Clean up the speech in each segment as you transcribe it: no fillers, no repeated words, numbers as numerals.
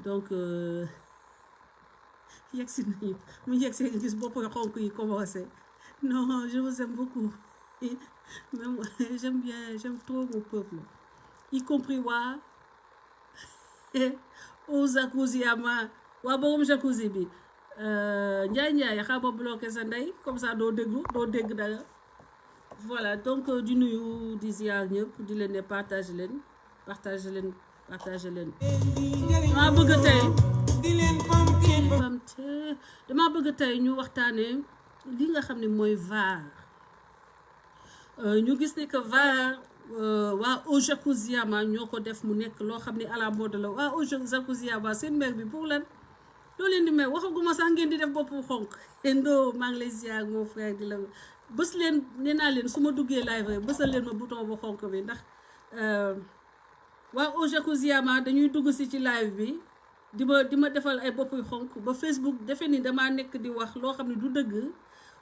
donc yegsi nañu mu yegsee nga gis bopp xonk yi commencé non je vous aime beaucoup même j'aime trop mon peuple y compris waa au jacuzzi ama waa borom jacuzzi bi njaay xam ma bloqué sa ndey comme ça doo dégg dara voilà donc di nuyu di ziar ñëpp di leen ne partage leen dama bëgg tey dama bëgg tey ñu waxtaanee li nga xam ne mooy VAR ñu gis ne que VAR waa au jacuzzi ama ñoo ko def mu nekk loo xam ne à la mode la waa au jacuzzi ama seen mer bi pour lan loo leen di may waxaguma sax ngeen di def boppu xonk endo maa ngi lay ziar mon frère di la bës leen nee naa leen su ma duggee live rek bësal leen ma bouton bu xonk bi ndax waa au jacuzzi ama dañuy dugg si ci live bi di ma defal ay bopp yu xonk ba Facebook defe ni damaa nekk di wax loo xam ne du dëgg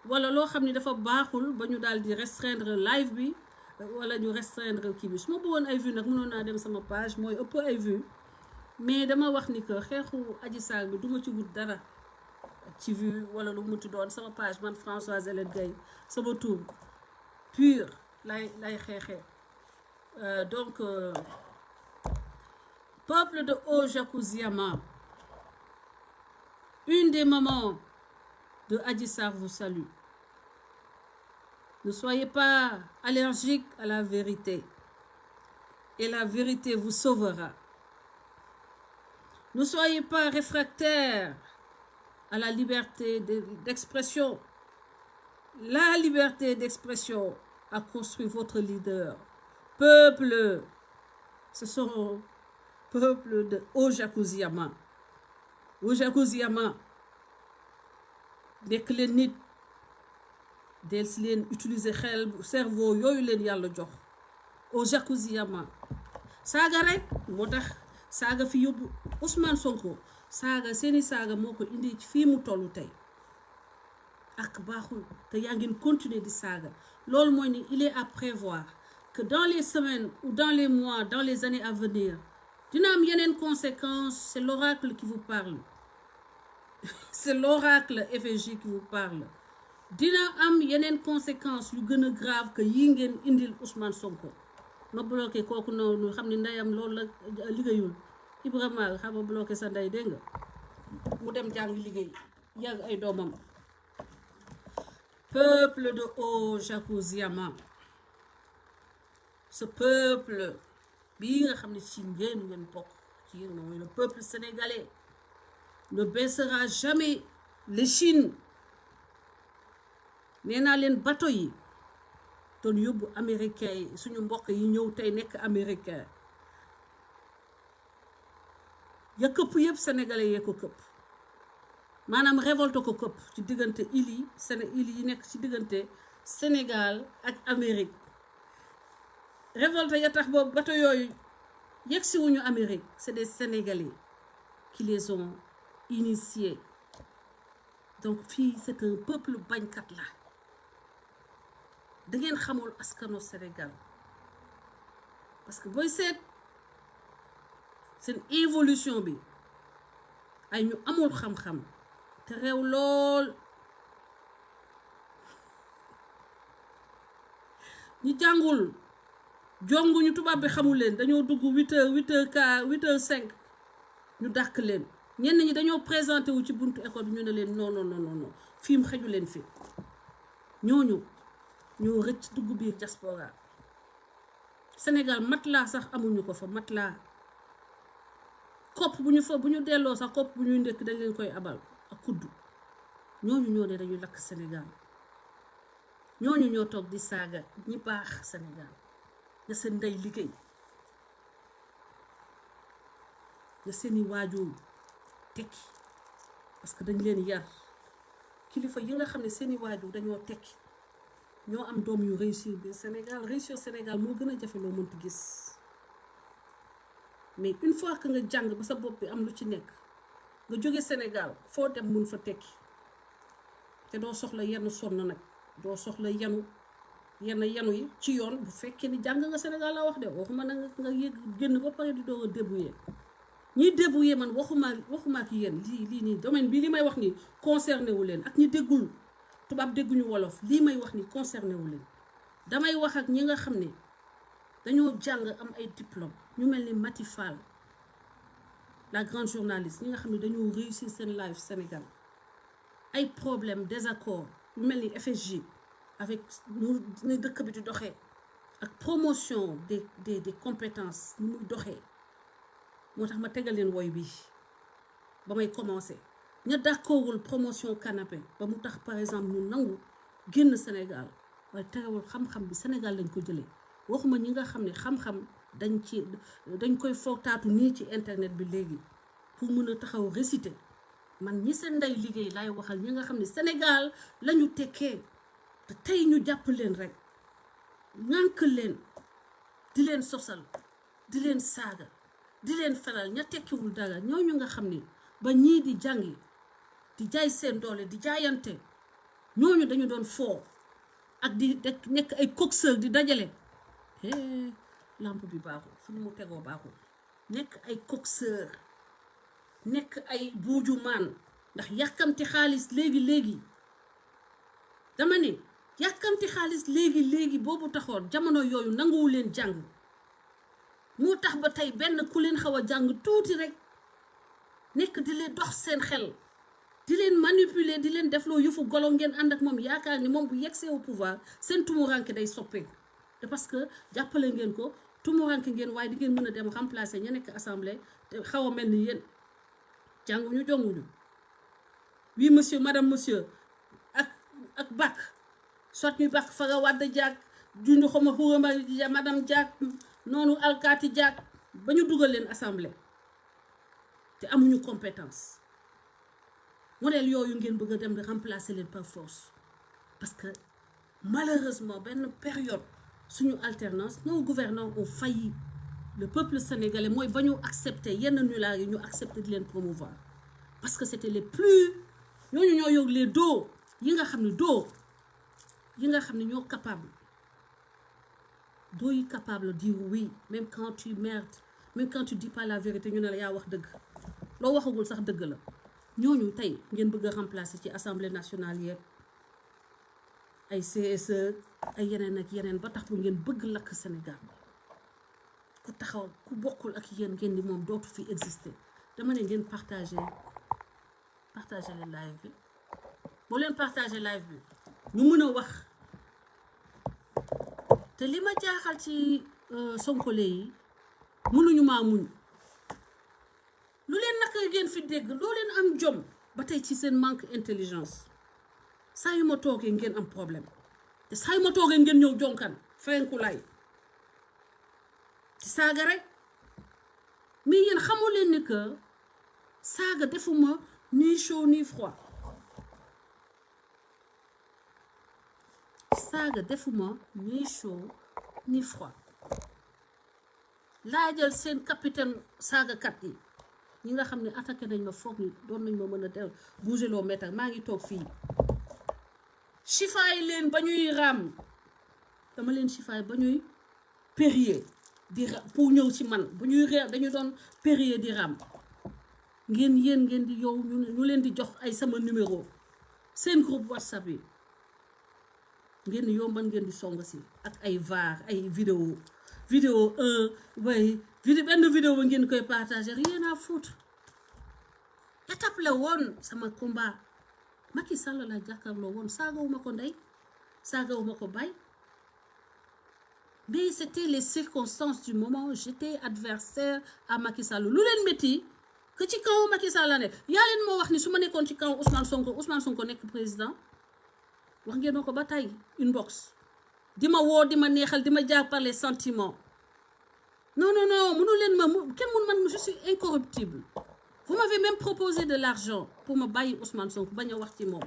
wala loo xam ne dafa baaxul ba ñu daal di restreindre live bi wala ñu restreindre kii bi su ma bëggoon ay vues nag mënoon naa dem sama page mooy ëpp ay vues mais dama wax ni que xeexu Adji Sarr bi duma ci wut dara ci vue wala lu mu ti doon sama page man Françoise Hélène Gaye sama tur pur lay xeexee donc peuple de Haut Jacuzzi ama une des mamans de Adji Sarr vous salue. Ne soyez pas allergique à la vérité et la vérité vous sauvera. Ne soyez pas réfractaires à la liberté d'expression. La liberté d'expression a construit votre leader. Peuple, ce sont peuple de Haut Jacuzzi ama. Haut Jacuzzi ama nekk leen nit del si leen utiliser xel cerveau yooyu leen yàlla jox. Au jacuzzi ama saaga rek moo tax saaga fi yóbbu Ousmane Sonko saaga seeni saaga moo ko indi ci fii mu tollu tey ak baaxul te yaa ngeen continuer di saaga loolu mooy ni il est à prévoir que dans les semaines ou dans les mois dans les années à venir dina am yeneen conséquences. C'est l'oracle qui vous parle. C'est l'oracle FJ qui vous parle. Dina am yeneen conséquences yu gën a grave que yi ngeen indil Ousmane Sonko ma bloqué kooku noonu xam ne ndeyam loolu la liggéeyul Ibrahima xam nga bloqué sa ndey dégg nga mu dem jàng liggéey yàgg ay doomam. Peuple de Haut Jacuzzi ama ce peuple bii nga xam ne ci ngeen bokk ci yéen mooy le peuple sénégalais ne baissera jamais l'échine. nee naa leen bateau yi doon yóbbu américain yi suñu mbokk yi ñëw tey nekk américain ya këpp yëpp sénégalais yee ko këpp maanaam révolte ko këpp ci diggante îles yi nekk ci diggante Sénégal ak Amérique. révolte ya tax boobu bateau yooyu yegsi wuñu Amérique c'est des Sénégalais qui les ont initiés. donc fii c'est un peuple bañkat la da ngeen xamul askano Sénégal parce que booy seet seen évolution bi ay ñu amul xam-xam te réew lool ñu jàngul jonguñu tubaab bi xamul leen dañoo dugg 8h05 ñu dàq leen. ñenn ñi dañoo présenté wu ci buntu école bi ñu ne leen non fii mu xeju leen fi ñooñu ñoo rëcc dugg biir diaspora Sénégal matelas sax amuñu ko fa matelas kopp bu ñu delloo sax kopp bu ñuy ndekk dañ leen koy abal ak kuddu ñooñu ñoo ne dañuy lakk Sénégal ñooñu ñoo toog di saaga ñi baax Sénégal nga seen ndey liggéey nga seeni waajur tekki parce que dañ leen yar kilifa yi nga xam ne seeni waajur dañoo tekki ñoo am doom yu réussir bi réussir Sénégal moo gën a jafe loo mënti gis mais une fois que nga jàng ba sa bopp bi am lu ci nekk nga jóge Sénégal foo dem mun fa tekki te doo soxla yenn sonn nag doo soxla yenu yi ci yoon bu fekkee ni jàng nga Sénégal la wax de waxuma na nga yëg génn ba pare di doog a débrouiller ñi débrouillé man waxuma ak yéen lii nii domaine bi li may wax ni concerné wu leen ak ñi déggul tubaab dégguñu wolof lii may wax ni concerné wu leen damay wax ak ñi nga xam ne dañoo jàng am ay diplôme ñu mel ni Mati Fall la grande journaliste ñi nga xam ne dañoo réussir seen life Sénégal ay problème désaccord ñu mel ni FSJ avec ni dëkk bi di doxee ak promotion des compétences ni muy doxee moo tax ma tegal leen woy bi ba may commencé ña d'accordul promotion canapé ba mu tax par exemple ñu nangu génn Sénégal waaye terewul xam-xam bi Sénégal lañ ko jëlee waxuma ñi nga xam ne xam-xam dañ koy fortaatu nii ci internet bi léegi pour mën a taxaw réciter man ñi seen ndey liggéey laay waxal ñi nga xam ne Sénégal lañu tekkee te tey ñu jàpp leen rek ŋànk leen di leen sosal di leen saaga di leen feral ña tekkiwul dara ñooñu nga xam ni ba ñii di jàngi di jaay seen doole di jaayante ñooñu dañu doon foo ak di nekk ay coxeur di dajale lampe bi baaxul fu mu tegoo baaxul nekk ay coxeur nekk ay buuju maan ndax yàkkamti xaalis léegi dama ne yàkkamti xaalis léegi boobu taxoon jamono yooyu nanguwu leen jàng moo tax ba tey benn ku leen xaw a jàng tuuti rek nekk di leen dox seen xel di leen manipuler di leen defloo yëfu golo ngeen ànd ak moom yaakaar ni moom bu yegsee au pouvoir seen tumuranke day soppeeku te parce que jàppale ngeen ko tumuranke ngeen waaye di ngeen mën a dem remplacer ña nekk assemblée te xaw a mel ni yéen jànguñu jonguñu oui monsieur madame monsieur ak bac soit ñu bac fa nga wàdd jaag jundu xama xurama madame jaag noonu alkaati jaag ba ñu dugal leen assemblée te amuñu compétence modèle yooyu ngeen bëgg a dem di remplacer leen par force parce que malheureusement benn période suñu alternance nos gouvernants ont failli le peuple sénégalais mooy ba ñu accepter yenn nullards yi ñu accepter di leen promouvoir parce que c'était les plus ñooñu ñoo yóg les dos yi nga xam ne ñoo capable doo yi capable dire oui même quand tu merdes même quand tu dis pas la vérité ñu ne la yaa wax dëgg loo waxagul sax dëgg la ñooñu tey ngeen bëgg a remplacer ci assemblée nationale yeeg ay CSE ay yeneen ak yeneen ba tax bu ngeen bëgg lakk Sénégal ku taxaw ku bokkul ak yéen ngeen di moom dootu fi exister dama ne ngeen partager le live bi boo leen partager live bi ñu mën a wax te li ma jaaxal ci sonkole yi mënuñu maa muñ lu leen naka ngeen fi dégg loo leen am jom ba tey ci seen manque intelligence saa yu ma toogee ngeen am problème te saa yu ma toogee ngeen ñëw jonkan fenku lay ci saaga rek mais yéen xamu leen ni que saaga defuma ni chaud ni froid saaga defuma ni chaud ni froid laajal seen capitaine saagakat yi ñi nga xam ne attaqué nañ ma foog ni doon nañ ma mën a def bouger loo métal maa ngi toog fii chifaay leen ba ñuy raam dama leen chifaay ba ñuy périer di pour ñëw ci man bu ñuy reer dañu doon périer di raam ngeen di yow ñu leen di jox ay sama numéro seen groupe WhatsApp yi ngeen di yomban ngeen di song si ak ay var ay vidéo benn vidéo ba ngeen koy partager rien à foutre étape la woon sama combat Macky Sall la jàkkaarloo woon saagawuma ko ndey saagawuma ko bay mais c'était les circonstances du moment j'étais adversaire à Macky Sall lu leen métti que ci kaw Macky Sall la nekk yaa leen moo wax ni su ma nekkoon ci kaw Ousmane Sonko nekk président wax ngeen ma ko ba tey inbox di ma woo di ma neexal di ma jaar par les sentiments non mënu leen ma kenn mun man je suis incorruptible vous m'avez même proposé de l'argent pour ma bàyyi Ousmane Sonko bañ a wax ci moom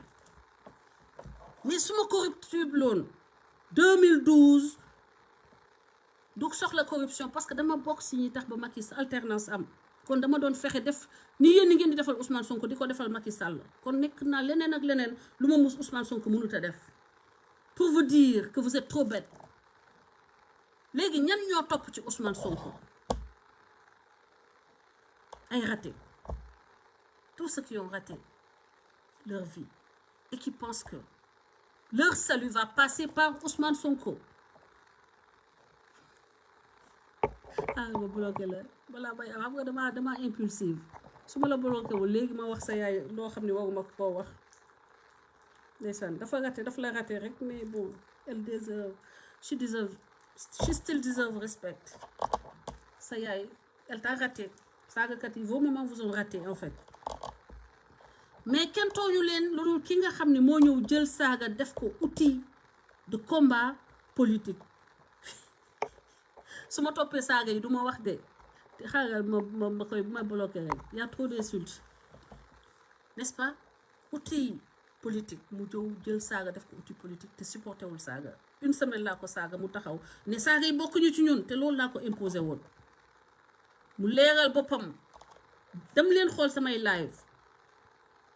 mais su ma corruptible loon 2012 du soxla corruption parce que dama bokk si ñi tax ba Macky alternance am kon dama doon fexe def ni yéen ni ngeen di defal Ousmane Sonko di ko defal Macky Sall kon nekk naa leneen ak leneen lu ma mus Ousmane Sonko mënut a def pour vous dire que vous êtes trop bête léegi ñan ñoo topp ci Ousmane Sonko ay raté, tous ceux qui ont raté leur vie et qui pensent que leur salut va passer par Ousmane Sonko. Ah ma bloqué la balaa may xam nga dama impulsive su ma la bloqué wul léegi ma wax sa yaay loo xam ne waruma koo wax ndeysaan dafa raté dafa la raté rek mais bon elle deserve she still deserve respect. Sa yaay elle t'a raté saagakat yi vos mamans vous ont raté en fait. Mais kenn tooñu leen lu dul ki nga xam ne moo ñëw jël saaga def ko outil de combat politique. su ma toppee saaga yi du ma wax de te xaaral ma bloqué rek y a trop d'insultes n'est-ce pas outil politique mu jël saaga def ko outil politique te supporté wul saaga une semaine laa ko saaga mu taxaw ne saaga yi bokkuñu ci ñun te loolu laa ko imposé woon mu leeral boppam dem leen xool samay live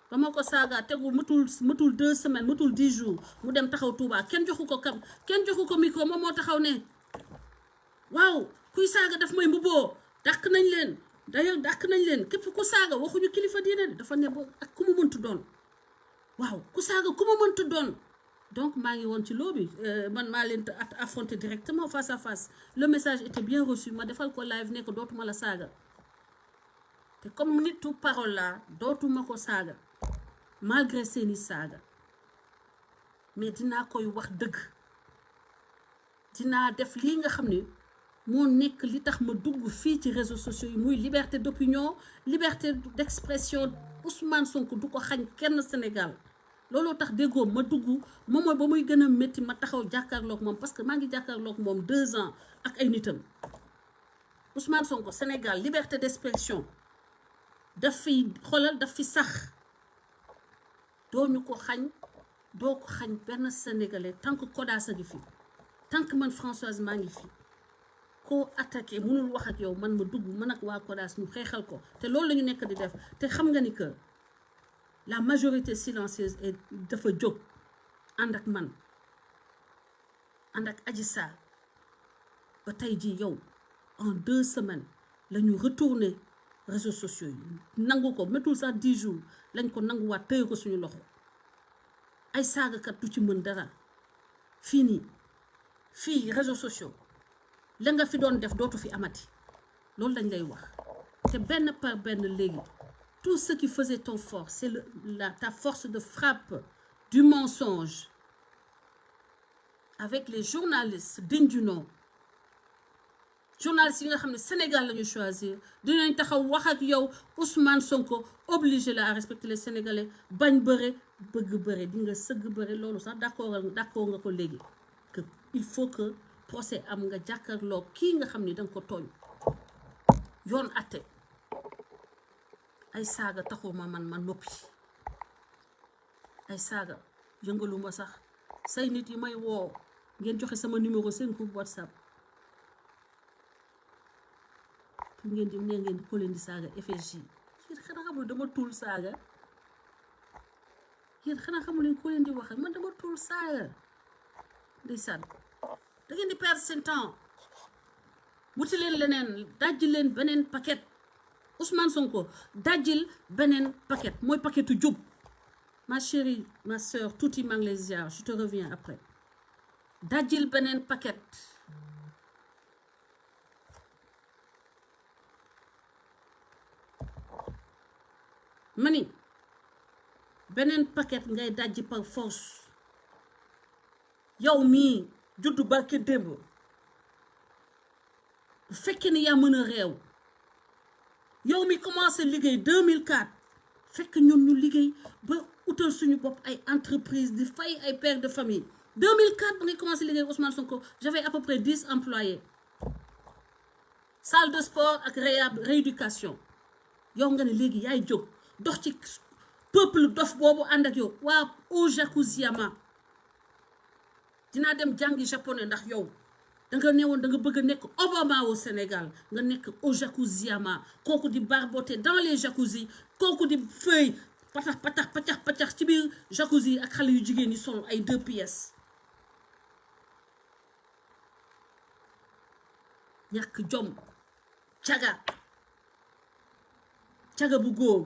ba ma ko saaga tegul matul 2 semaines matul 10 jours mu dem taxaw Touba kenn joxu ko micro moom moo taxaw ne waaw kuy saaga daf may mbubboo dàq nañ leen d'ailleurs dàq nañ leen képp ku saaga waxuñu kilifa diine de dafa ne bo ak ku mu mëntu doon waaw ku saaga ku mu mëntu doon. Donc maa ngi woon ci lobby man maa leen affronté directement face à face le message était bien reçu ma defal ko live ne ko dootuma la saaga te comme nitu parole la dootuma ko saaga malgré seeni saaga mais dinaa koy wax dëgg dinaa def lii nga xam ne moo nekk li tax ma dugg fii ci réseaux sociaux yi muy liberté d'opinion liberté d'expression. Ousmane Sonko du ko xañ kenn Sénégal looloo tax déggoo ma dugg moom mooy ba muy gën a métti ma taxaw jàkkaarloog moom parce que maa ngi jàkkaarloog moom 2 ans ak ay nitam. Ousmane Sonko Sénégal liberté d'expression daf fi sax doo ñu ko xañ doo ko xañ benn Sénégalais tant que Kodas a ngi fi tant que man Françoise maa ngi fi koo attaqué mënul wax ak yow man ma dugg man ak waa Kodas ñu xeexal ko te loolu la ñu nekk di def te xam nga ni que la majorité silencieuse est dafa jóg ànd ak man ànd ak Adji Sarr ba tey jii yow en 2 semaines la ñu retourné réseaux sociaux yi nangu ko métul sax 10 jours lañ ko nanguwaat tëye ko suñu loxo ay saagakat du ci mën dara fii réseaux sociaux la nga fi doon def dootu fi amati loolu lañ lay wax te benn par benn léegi tout ce qui faisait ton force c'est ta force de frappe du mensonge avec les journalistes dignes du nom journalistes yi nga xam ne Sénégal la ñu choisir dinañ taxaw wax ak yow Ousmane Sonko obligé la à respecter les Sénégalais bañ bëre bëgg bëre di nga sëgg bëre loolu sax d'accord nga ko léegi que il faut que procès am nga jàkkaarloo kii nga xam ni danga ko tooñ yoon atte ay saaga taxuma man noppi ay saaga yëngaluma sax say nit yi may woo ngeen joxe sama numéro seen groupe WhatsApp pour ngeen di ko leen di saaga FSJ yéen xanaa xamul dama tuul saaga yéen xanaa xamul leen ko leen di wax man dama tuul saaga ndeysaan da ngeen di perdre seen temps wuti leen leneen dajji leen beneen paquet Ousmane Sonko dajjil beneen paquet mooy paquetu jub ma chérie ma soeur tuuti maa ngi lay ziar je te reviens après dajjil beneen paquet mani beneen paquet ngay dajji par force yow mii juddu barke démb bu fekkee ni yaa mën a réew yow mi commencé liggéey 2004 fekk ñun ñu liggéey ba utal suñu bopp ay entreprise di fay ay pères de famille 2004 ba ngay commencé liggéey Ousmane Sonko j'avais à peu près 10 employés salle de sport ak rééducation yow nga ne léegi yaay jóg dox ci peuple dof boobu ànd ak yow waa Ojakuziyama dinaa dem jàngi japonais ndax yow danga newoon danga bëgg a nekk Obama au Sénégal nga nekk Ojakuziyama kooku di barboter dans les jacuzzi kooku di feuille patax ci biir jacuzzi ak xale yu jigéen yi sol ay 2 pièces ñàkk jom caga caga bu góor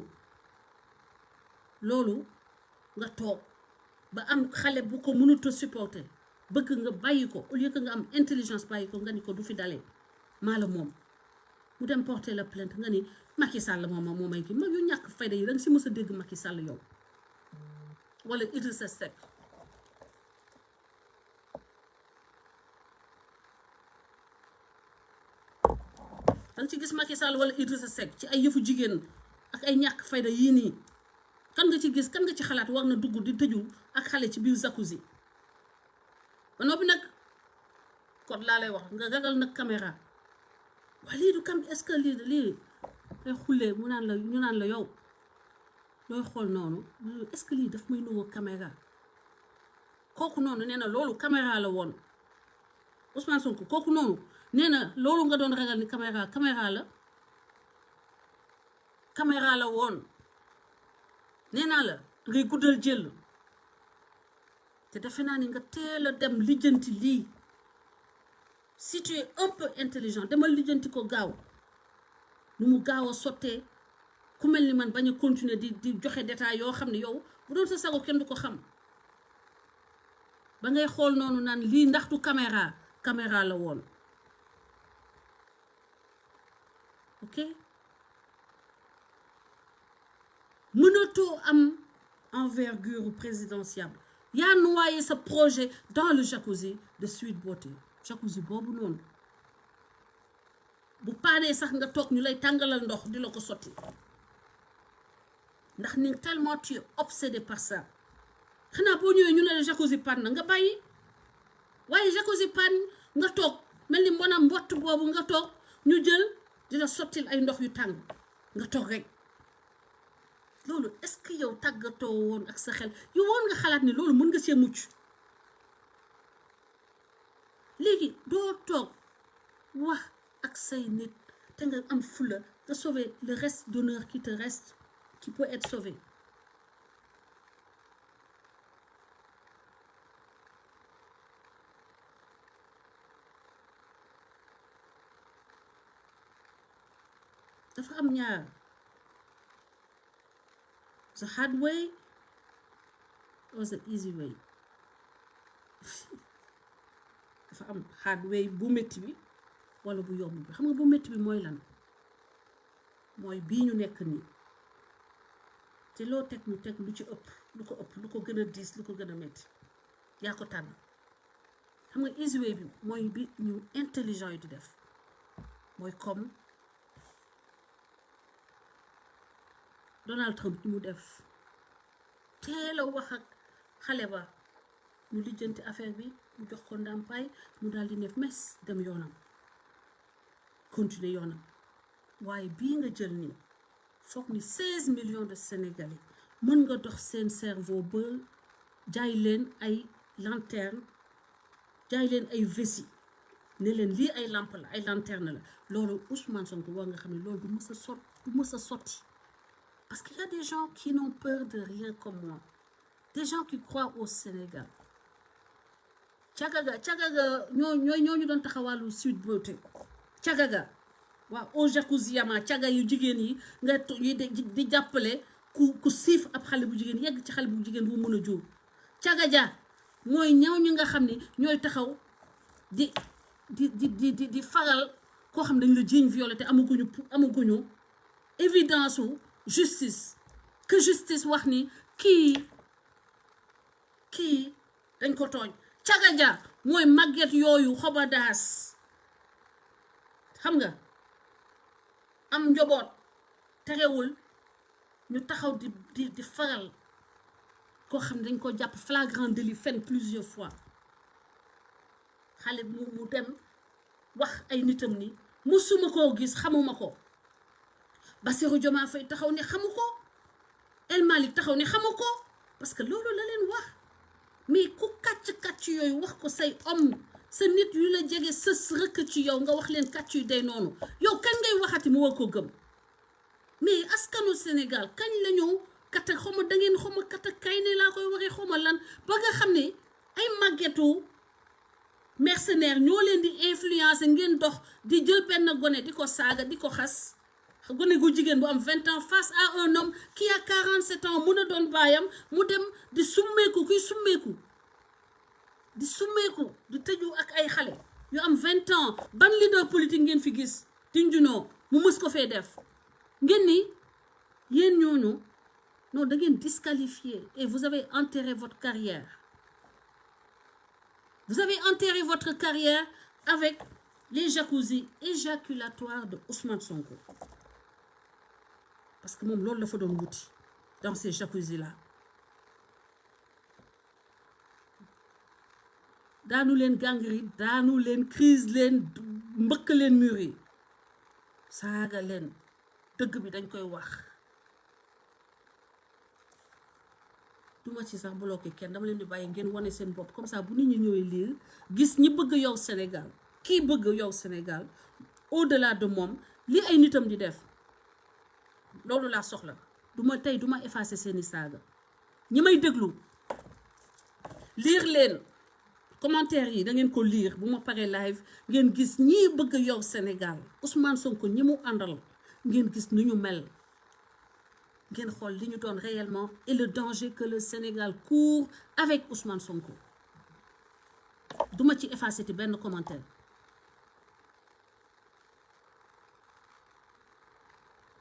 loolu nga toog ba am xale bu ko mënut a supporter bëgg nga bàyyi ko au lieu que nga am intelligence bàyyi ko nga ni ko du fi dalee maa la moom mu dem porter la plainte nga ni Macky Sall moo may kii mag yu ñàkk fayda yi danga si mës a dégg Macky Sall yow wala Idrissa Seck danga ci gis Macky Sall wala Idrissa Seck ci ay yëfu jigéen ak ay ñàkk fayda yii nii kan nga ci gis kan nga ci xalaat war na dugg di tëju ak xale ci biir jacuzzi ba noppi nag code laa lay wax nga ragal nag caméra waaye lii du cam est-ce que lii day xullee ñu naan la yow looy xool noonu est-ce que lii daf may nuyoo caméra kooku noonu nee na loolu caméra la woon Ousmane Sonko kooku noonu nee na loolu nga doon ragal ni caméra la woon nee naa la ngay guddal jël te defe naa ni nga teel a dem lijjanti lii si tu es un peu intelligent demal lijjanti ko gaaw nu mu gaaw a sottee ku mel ni man bañ a continuer di joxe détail yoo xam ne yow bu doon sa sago kenn du ko xam ba ngay xool noonu naan lii ndax du caméra la woon ok mënatoo am envergure présidentielle yaa noyé sa projet dans le jacuzzi de Sweet Beauté jacuzzi boobu noonu bu paanee sax nga toog ñu lay tàngalal ndox di la ko sotti ndax ni tellement tu es obsédé par ça xanaa boo ñëwee ñu ne la jacuzzi pan na nga bàyyi waaye jacuzzi pan nga toog mel ni mbonam mbott boobu nga toog ñu jël di la sottil ay ndox yu tàng nga toog rek loolu est-ce que yow tàggatoo woon ak sa xel yow woon nga xalaat ni loolu mën nga see mucc léegi doo toog wax ak say nit te nga am fula de sauver le reste d'honneur qui te reste qui peut être sauvé dafa am ñaar the hard way or the easy way dafa am hard way bu métti bi wala bu yomb bi xam nga bu métti bi mooy lan mooy bii ñu nekk nii te loo teg ñu teg lu ci ëpp lu ko gën a diis lu ko gën a métti yaa ko tànn xam nga easy way bi mooy bi ñu intelligent yi di def mooy comme Donald Trump mu def teel a wax ak xale ba ñu lijjanti affaire bi mu jox ko ndàmpaay mu daal di neef mes dem yoonam continuer yoonam waaye bii nga jël nii foog ni 16 millions de Sénégalais mën nga dox seen cerveau ba jaay leen ay lanterne jaay leen ay vessie ne leen lii ay lampe la ay lanterne la loolu Ousmane Sonko war nga xam ne loolu du mës a sotti parce qu'il y a des gens qui n'ont peur de rien comme moi des gens qui croient au Sénégal cagaga ñooñu doon taxawaalu Sweet Beauté cagaga waaw au jacuzzi yama caga yu jigéen yi nga di jàppale ku siif ab xale bu jigéen yegg ci xale bu jigéen bu mën a jur caga ja mooy ñaw ñu nga xam ne ñooy taxaw di faral koo xam dañ la jiiñ violé te amaguñu évidence u justice que justice wax ni kii dañ ko tooñ caga ja mooy màgget yooyu xobadaas xam nga am njaboot terewul ñu taxaw di faral koo xam ne dañ ko jàpp flagrant délit fen plusieurs fois xale mu dem wax ay nitam ni musuma koo gis xamuma ko Bassirou Diomaye Faye taxaw ne xamu ko El Malick taxaw ne xamu ko parce que loolu la leen wax mais ku kàcc yooyu wax ko say homme sa nit yu la jege sës rëkk ci yow nga wax leen kàcc yu day noonu yow kañ ngay waxati mu war ko gëm mais askanu Sénégal kañ la ñëw kata xawma da ngeen xawma kata kay ne laa koy waxee xawma lan ba nga xam ne ay màggetu mercenaire ñoo leen di influencer ngeen dox di jël benn gone di ko saaga di ko xas gone gu jigéen bu am 20 ans face à un homme qui a 47 ans mun a doon baayam mu dem di summeeku di tëju ak ay xale yu am 20 ans ban leader politique ngeen fi gis tinjunoo mu mës ko fee def ngeen ni yéen ñooñu non da ngeen disqualifié et vous avez enterré votre carrière. Vous avez enterré votre carrière avec les jacuzzis éjaculatoires de Ousmane Sonko. Parce que moom loolu la fa doon wuti dans ces jacuzzis là. daanu leen gangri daanu leen crise leen mbëkk leen mur yi saaga leen dëgg bi dañ koy wax. duma ci sax bloqué kenn dama leen di bàyyi ngeen wane seen bopp comme ça bu nit ñi ñëwee lire gis ñi bëgg yow Sénégal kii bëgg yow Sénégal au-delà de moom li ay nitam di def loolu laa soxla duma effacer seeni saaga ñi may déglu lire leen commentaire yi da ngeen ko lire bu ma paree live ngeen gis ñi bëgg yow Sénégal Ousmane Sonko ñi mu àndal ngeen gis nu ñu mel ngeen xool li ñu doon réellement et le danger que le Sénégal court avec Ousmane Sonko duma ci effacer ti benn commentaire.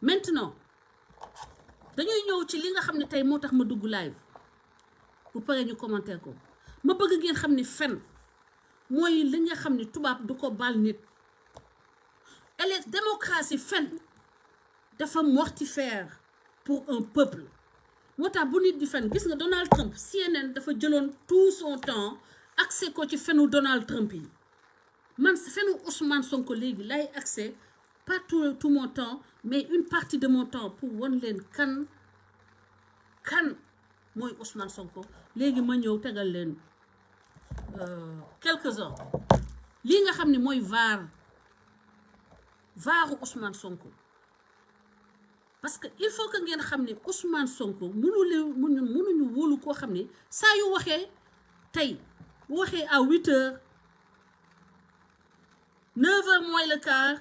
Maintenant dañuy ñëw ci li nga xam ne tey moo tax ma dugg live bu paree ñu commentaire ko ma bëgg ngeen xam ni fen mooy li nga xam ni tubaab du ko baal nit. et démocratie fen dafa mortifère pour un peuple moo tax bu nit di fen gis nga Donald Trump CNN dafa jëloon tout son temps accès ko ci fenu Donald Trump yi man fenu Ousmane Sonko léegi lay accès pas tout mon temps mais une partie de mon temps pour won leen kan mooy Ousmane Sonko léegi ma ñëw tegal leen quelques-uns lii nga xam ne mooy vaaru Ousmane Sonko. Parce que il faut que ngeen xam ne Ousmane Sonko mënuñu wóolu koo xam ne saa yu waxee tey bu waxee à 8h 9h moins le quart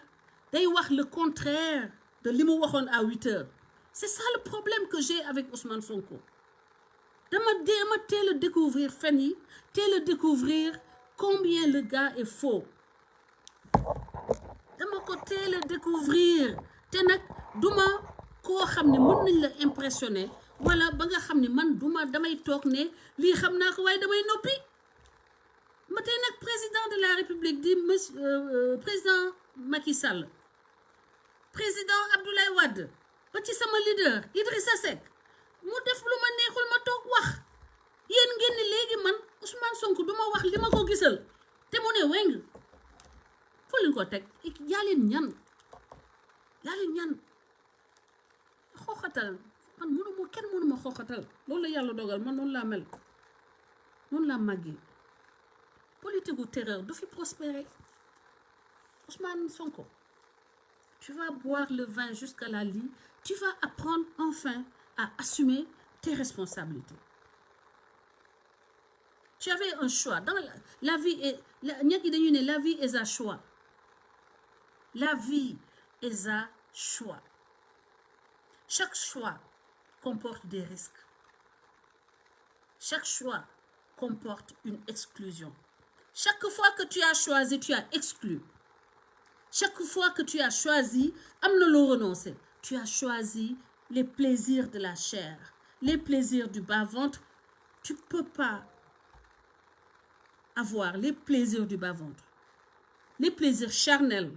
day wax le contraire de li mu waxoon à 8h. C'est ça le problème que j'ai avec Ousmane Sonko. dama teel a découvrir fen yi teel a découvrir combien le gars est faux dama ko teel a découvrir te nag duma koo xam ne mën nañ la impressionner wala ba nga xam ne man damay toog ne lii xam naa ko waaye damay noppi ma tey nag président de la République di président Macky Sall président Abdoulaye Wade ba ci sama leader Idrissa Seck mu def lu ma neexul ma toog wax yéen ngeen ni léegi man Ousmane Sonko duma wax li ma ko gisal te mu ne weng fu leen ko teg yaa leen ñan xooxatal man kenn mënu ma xooxatal loolu la yàlla dogal man noonu laa mel noonu laa màggee politique ou terreur du fi prospérer. Ousmane Sonko, tu vas boire le vin jusqu'à la lie, tu vas apprendre enfin à assumer tes responsabilités. Tu avais un choix. Dans la vie, la vie est un choix. La vie est un choix. Chaque choix comporte des risques. Chaque choix comporte une exclusion. Chaque fois que tu as choisi, tu as exclu. Chaque fois que tu as choisi, renoncer. Tu as choisi les plaisirs de la chair, les plaisirs du bas-ventre. Tu ne peux pas avoir les plaisirs du bas-ventre, les plaisirs charnels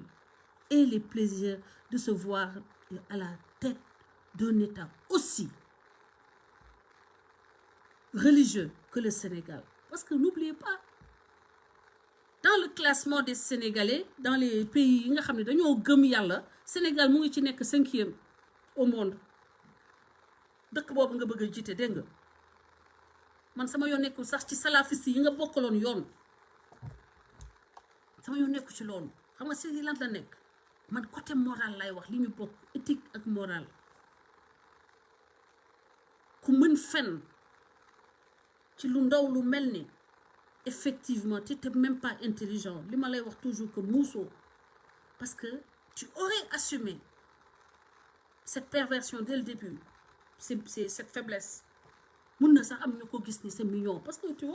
et les plaisirs de se voir à la tête d'un État aussi religieux que le Sénégal. Parce que n'oubliez pas, dans le classement des Sénégalais, dans les pays où le Sénégal est 5e au monde. Dëkk boobu nga bëgg a jiite dégg nga man sama yoon nekkul sax ci salafiste yi nga bokkaloon yoon sama yoon nekku ci loolu xam nga si lan la nekk man côté moral lay wax li ñu bokk éthique ak moral ku mën fen ci lu ndaw lu mel ni effectivement tu n'es même pas intelligent li ma lay wax toujours que muusoo parce que tu aurais assumé cette perversion dès le début c'est cette faiblesse mun na sax am ñu ko gis ni c'est mignon parce que tu vois